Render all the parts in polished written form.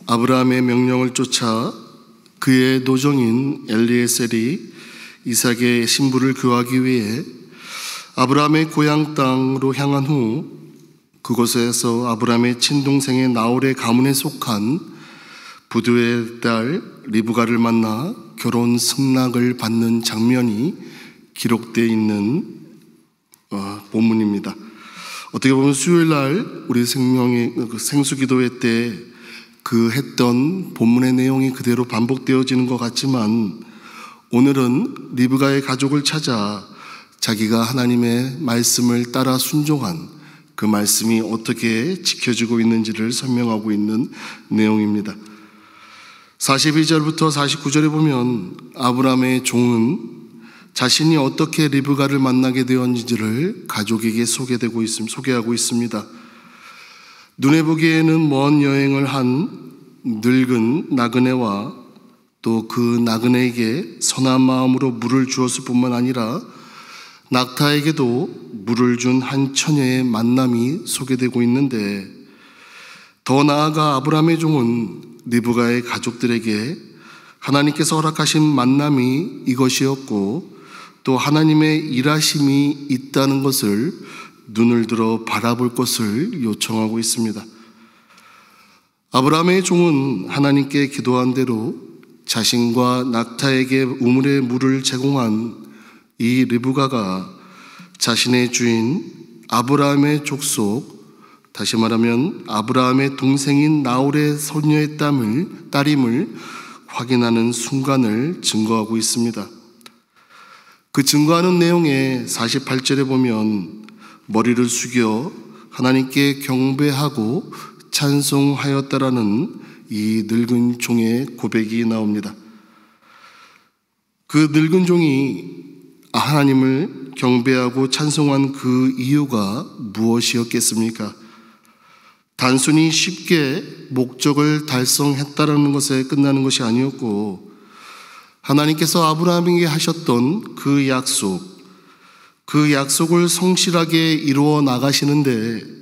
아브라함의 명령을 쫓아 그의 노종인 엘리에셀이 이삭의 신부를 구하기 위해 아브라함의 고향 땅으로 향한 후 그곳에서 아브라함의 친동생의 나홀의 가문에 속한 부두의 딸 리브가를 만나 결혼 승낙을 받는 장면이 기록되어 있는 본문입니다. 어떻게 보면 수요일 날 우리 생명의 생수기도회 때 그 했던 본문의 내용이 그대로 반복되어지는 것 같지만, 오늘은 리브가의 가족을 찾아 자기가 하나님의 말씀을 따라 순종한 그 말씀이 어떻게 지켜지고 있는지를 설명하고 있는 내용입니다. 42절부터 49절에 보면 아브라함의 종은 자신이 어떻게 리브가를 만나게 되었는지를 가족에게 소개하고 있습니다. 눈에 보기에는 먼 여행을 한 늙은 나그네와 또 그 나그네에게 선한 마음으로 물을 주었을 뿐만 아니라 낙타에게도 물을 준 한 처녀의 만남이 소개되고 있는데, 더 나아가 아브라함의 종은 리브가의 가족들에게 하나님께서 허락하신 만남이 이것이었고 또 하나님의 일하심이 있다는 것을 눈을 들어 바라볼 것을 요청하고 있습니다. 아브라함의 종은 하나님께 기도한 대로 자신과 낙타에게 우물의 물을 제공한 이 리브가가 자신의 주인 아브라함의 족속, 다시 말하면 아브라함의 동생인 나홀의 소녀의 딸임을 확인하는 순간을 증거하고 있습니다. 그 증거하는 내용의 48절에 보면 머리를 숙여 하나님께 경배하고 찬송하였다라는 이 늙은 종의 고백이 나옵니다. 그 늙은 종이 하나님을 경배하고 찬송한 그 이유가 무엇이었겠습니까? 단순히 쉽게 목적을 달성했다라는 것에 끝나는 것이 아니었고, 하나님께서 아브라함에게 하셨던 그 약속을 성실하게 이루어 나가시는데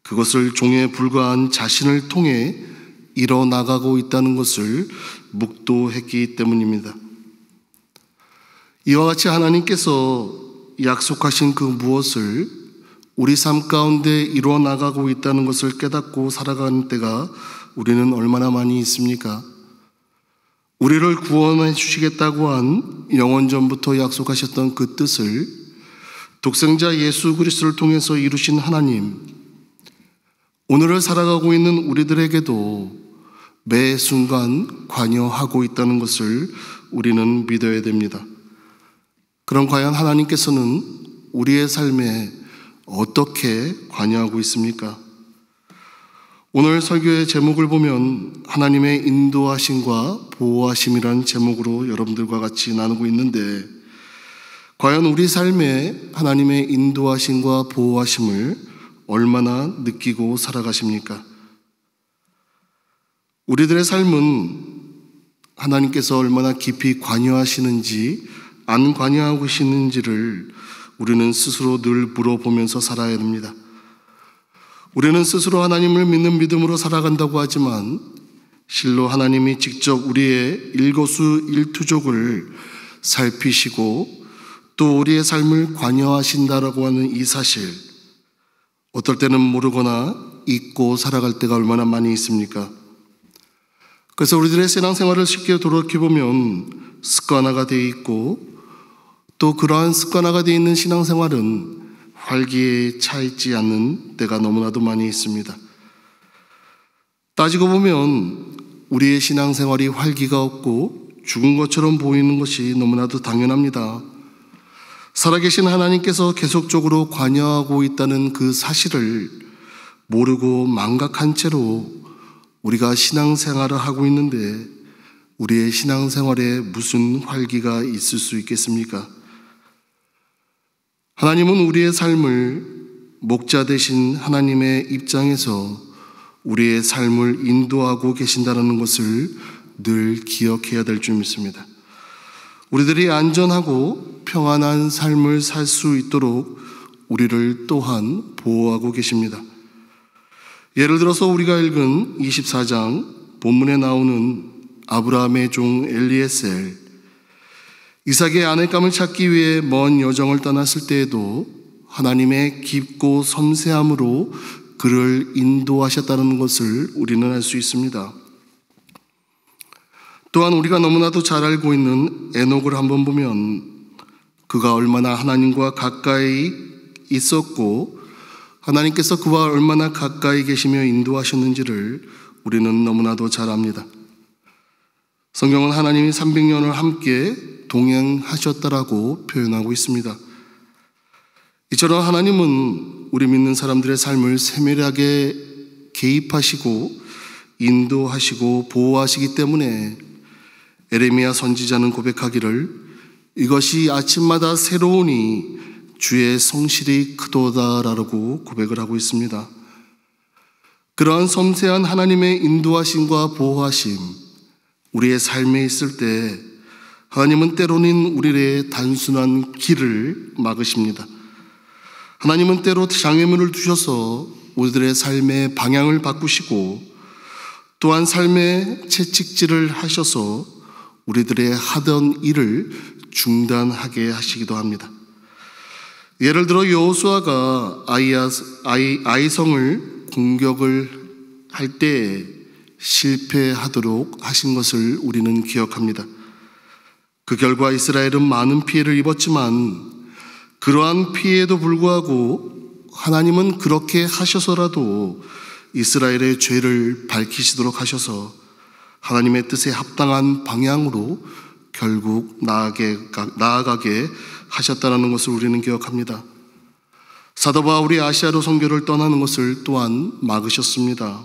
그것을 종에 불과한 자신을 통해 이뤄 나가고 있다는 것을 묵도했기 때문입니다. 이와 같이 하나님께서 약속하신 그 무엇을 우리 삶 가운데 이루어 나가고 있다는 것을 깨닫고 살아가는 때가 우리는 얼마나 많이 있습니까? 우리를 구원해 주시겠다고 한 영원전부터 약속하셨던 그 뜻을 독생자 예수 그리스도를 통해서 이루신 하나님, 오늘을 살아가고 있는 우리들에게도 매 순간 관여하고 있다는 것을 우리는 믿어야 됩니다. 그럼 과연 하나님께서는 우리의 삶에 어떻게 관여하고 있습니까? 오늘 설교의 제목을 보면 하나님의 인도하심과 보호하심이라는 제목으로 여러분들과 같이 나누고 있는데, 과연 우리 삶에 하나님의 인도하심과 보호하심을 얼마나 느끼고 살아가십니까? 우리들의 삶은 하나님께서 얼마나 깊이 관여하시는지 안 관여하고 계시는지를 우리는 스스로 늘 물어보면서 살아야 됩니다. 우리는 스스로 하나님을 믿는 믿음으로 살아간다고 하지만 실로 하나님이 직접 우리의 일거수일투족을 살피시고 또 우리의 삶을 관여하신다라고 하는 이 사실, 어떨 때는 모르거나 잊고 살아갈 때가 얼마나 많이 있습니까? 그래서 우리들의 신앙생활을 쉽게 돌이켜보면 습관화가 되어 있고, 또 그러한 습관화가 되어 있는 신앙생활은 활기에 차 있지 않는 때가 너무나도 많이 있습니다. 따지고 보면 우리의 신앙생활이 활기가 없고 죽은 것처럼 보이는 것이 너무나도 당연합니다. 살아계신 하나님께서 계속적으로 관여하고 있다는 그 사실을 모르고 망각한 채로 우리가 신앙생활을 하고 있는데 우리의 신앙생활에 무슨 활기가 있을 수 있겠습니까? 하나님은 우리의 삶을 목자 되신 하나님의 입장에서 우리의 삶을 인도하고 계신다는 것을 늘 기억해야 될 줄 믿습니다. 우리들이 안전하고 평안한 삶을 살 수 있도록 우리를 또한 보호하고 계십니다. 예를 들어서 우리가 읽은 24장 본문에 나오는 아브라함의 종 엘리에셀, 이삭의 아내감을 찾기 위해 먼 여정을 떠났을 때에도 하나님의 깊고 섬세함으로 그를 인도하셨다는 것을 우리는 알 수 있습니다. 또한 우리가 너무나도 잘 알고 있는 에녹을 한번 보면 그가 얼마나 하나님과 가까이 있었고 하나님께서 그와 얼마나 가까이 계시며 인도하셨는지를 우리는 너무나도 잘 압니다. 성경은 하나님이 300년을 함께 동행하셨다라고 표현하고 있습니다. 이처럼 하나님은 우리 믿는 사람들의 삶을 세밀하게 개입하시고 인도하시고 보호하시기 때문에 에레미야 선지자는 고백하기를 이것이 아침마다 새로우니 주의 성실이 크도다라고 고백을 하고 있습니다. 그러한 섬세한 하나님의 인도하심과 보호하심, 우리의 삶에 있을 때 하나님은 때로는 우리의 단순한 길을 막으십니다. 하나님은 때로 장애물을 두셔서 우리들의 삶의 방향을 바꾸시고 또한 삶의 채찍질을 하셔서 우리들의 하던 일을 중단하게 하시기도 합니다. 예를 들어 여호수아가 아이성을 공격을 할 때 실패하도록 하신 것을 우리는 기억합니다. 그 결과 이스라엘은 많은 피해를 입었지만 그러한 피해에도 불구하고 하나님은 그렇게 하셔서라도 이스라엘의 죄를 밝히시도록 하셔서 하나님의 뜻에 합당한 방향으로 결국 나아가게 하셨다는 것을 우리는 기억합니다. 사도 바울이 아시아로 선교를 떠나는 것을 또한 막으셨습니다.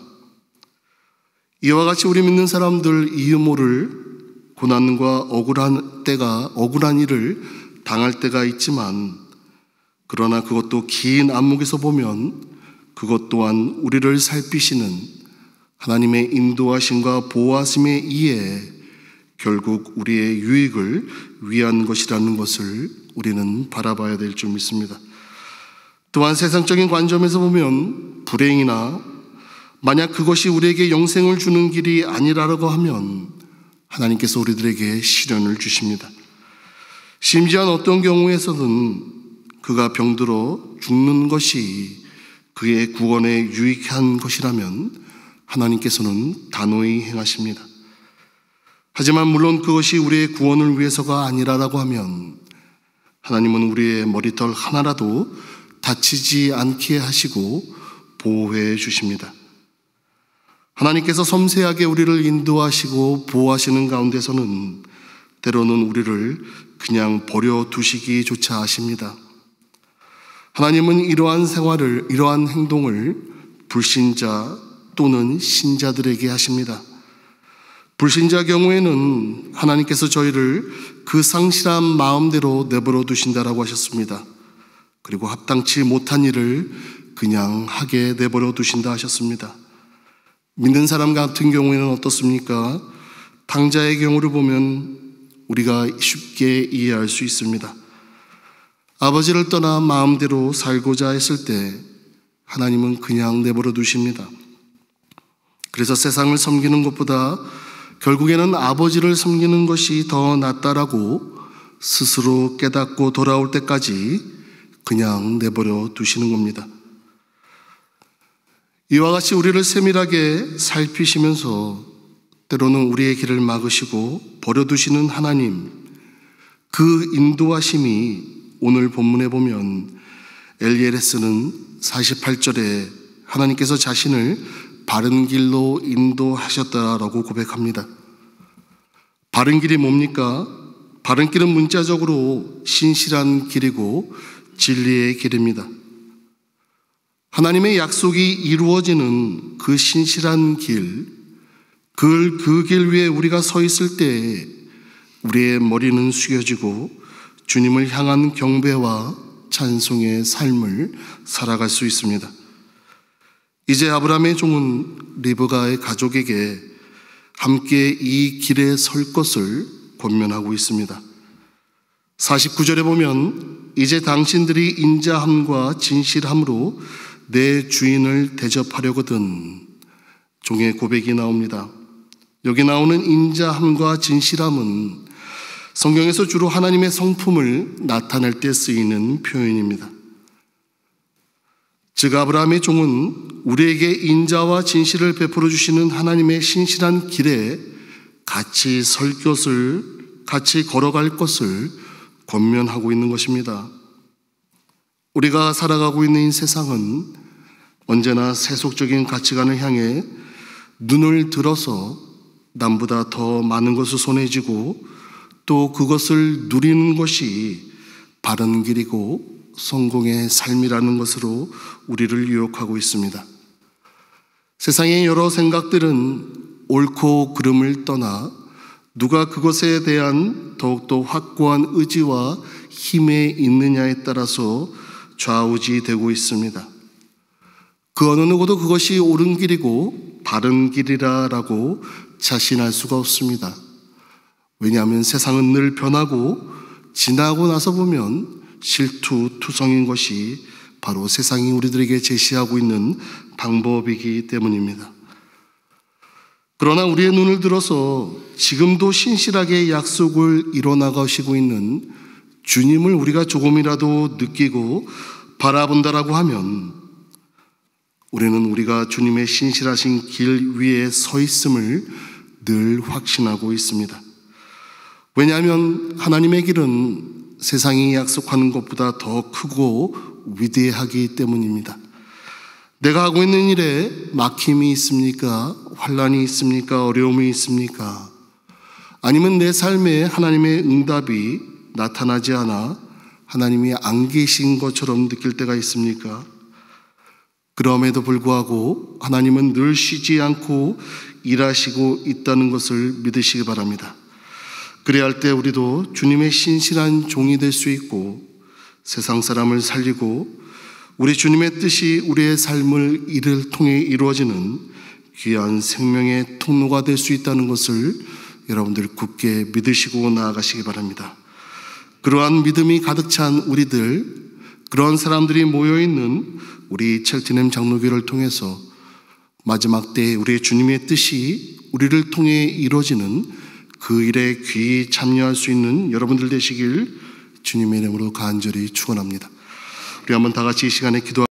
이와 같이 우리 믿는 사람들 이유 모를 고난과 억울한 일을 당할 때가 있지만 그러나 그것도 긴 안목에서 보면 그것 또한 우리를 살피시는 하나님의 인도하심과 보호하심에 의해 결국 우리의 유익을 위한 것이라는 것을 우리는 바라봐야 될 줄 믿습니다. 또한 세상적인 관점에서 보면 불행이나 만약 그것이 우리에게 영생을 주는 길이 아니라고 하면 하나님께서 우리들에게 시련을 주십니다. 심지어 어떤 경우에서는 그가 병들어 죽는 것이 그의 구원에 유익한 것이라면 하나님께서는 단호히 행하십니다. 하지만 물론 그것이 우리의 구원을 위해서가 아니라고 하면 하나님은 우리의 머리털 하나라도 다치지 않게 하시고 보호해 주십니다. 하나님께서 섬세하게 우리를 인도하시고 보호하시는 가운데서는 때로는 우리를 그냥 버려두시기조차 하십니다. 하나님은 이러한 행동을 불신자 또는 신자들에게 하십니다. 불신자 경우에는 하나님께서 저희를 그 상실한 마음대로 내버려 두신다라고 하셨습니다. 그리고 합당치 못한 일을 그냥 하게 내버려 두신다 하셨습니다. 믿는 사람 같은 경우에는 어떻습니까? 탕자의 경우를 보면 우리가 쉽게 이해할 수 있습니다. 아버지를 떠나 마음대로 살고자 했을 때 하나님은 그냥 내버려 두십니다. 그래서 세상을 섬기는 것보다 결국에는 아버지를 섬기는 것이 더 낫다라고 스스로 깨닫고 돌아올 때까지 그냥 내버려 두시는 겁니다. 이와 같이 우리를 세밀하게 살피시면서 때로는 우리의 길을 막으시고 버려두시는 하나님, 그 인도하심이 오늘 본문에 보면 엘리에셀은 48절에 하나님께서 자신을 바른 길로 인도하셨다라고 고백합니다. 바른 길이 뭡니까? 바른 길은 문자적으로 신실한 길이고 진리의 길입니다. 하나님의 약속이 이루어지는 그 신실한 길, 그 길 위에 우리가 서 있을 때 우리의 머리는 숙여지고 주님을 향한 경배와 찬송의 삶을 살아갈 수 있습니다. 이제 아브라함의 종은 리브가의 가족에게 함께 이 길에 설 것을 권면하고 있습니다. 49절에 보면 이제 당신들이 인자함과 진실함으로 내 주인을 대접하려거든 종의 고백이 나옵니다. 여기 나오는 인자함과 진실함은 성경에서 주로 하나님의 성품을 나타낼 때 쓰이는 표현입니다. 즉 아브라함의 종은 우리에게 인자와 진실을 베풀어 주시는 하나님의 신실한 길에 같이 설 것을, 같이 걸어갈 것을 권면하고 있는 것입니다. 우리가 살아가고 있는 이 세상은 언제나 세속적인 가치관을 향해 눈을 들어서 남보다 더 많은 것을 손에 쥐고 또 그것을 누리는 것이 바른 길이고 성공의 삶이라는 것으로 우리를 유혹하고 있습니다. 세상의 여러 생각들은 옳고 그름을 떠나 누가 그것에 대한 더욱더 확고한 의지와 힘에 있느냐에 따라서 좌우지되고 있습니다. 그 어느 누구도 그것이 옳은 길이고 바른 길이라고 자신할 수가 없습니다. 왜냐하면 세상은 늘 변하고 지나고 나서 보면 실투투성인 것이 바로 세상이 우리들에게 제시하고 있는 방법이기 때문입니다. 그러나 우리의 눈을 들어서 지금도 신실하게 약속을 이뤄나가시고 있는 주님을 우리가 조금이라도 느끼고 바라본다라고 하면 우리는 우리가 주님의 신실하신 길 위에 서 있음을 늘 확신하고 있습니다. 왜냐하면 하나님의 길은 세상이 약속하는 것보다 더 크고 위대하기 때문입니다. 내가 하고 있는 일에 막힘이 있습니까? 환난이 있습니까? 어려움이 있습니까? 아니면 내 삶에 하나님의 응답이 나타나지 않아 하나님이 안 계신 것처럼 느낄 때가 있습니까? 그럼에도 불구하고 하나님은 늘 쉬지 않고 일하시고 있다는 것을 믿으시기 바랍니다. 그래야 할 때 우리도 주님의 신실한 종이 될 수 있고 세상 사람을 살리고 우리 주님의 뜻이 우리의 삶을 이를 통해 이루어지는 귀한 생명의 통로가 될 수 있다는 것을 여러분들 굳게 믿으시고 나아가시기 바랍니다. 그러한 믿음이 가득 찬 우리들, 그런 사람들이 모여있는 우리 첼티넴 장로교를 통해서 마지막 때에 우리의 주님의 뜻이 우리를 통해 이루어지는 그 일에 귀히 참여할 수 있는 여러분들 되시길 주님의 이름으로 간절히 축원합니다. 우리 한번 다 같이 이 시간에 기도하겠습니다.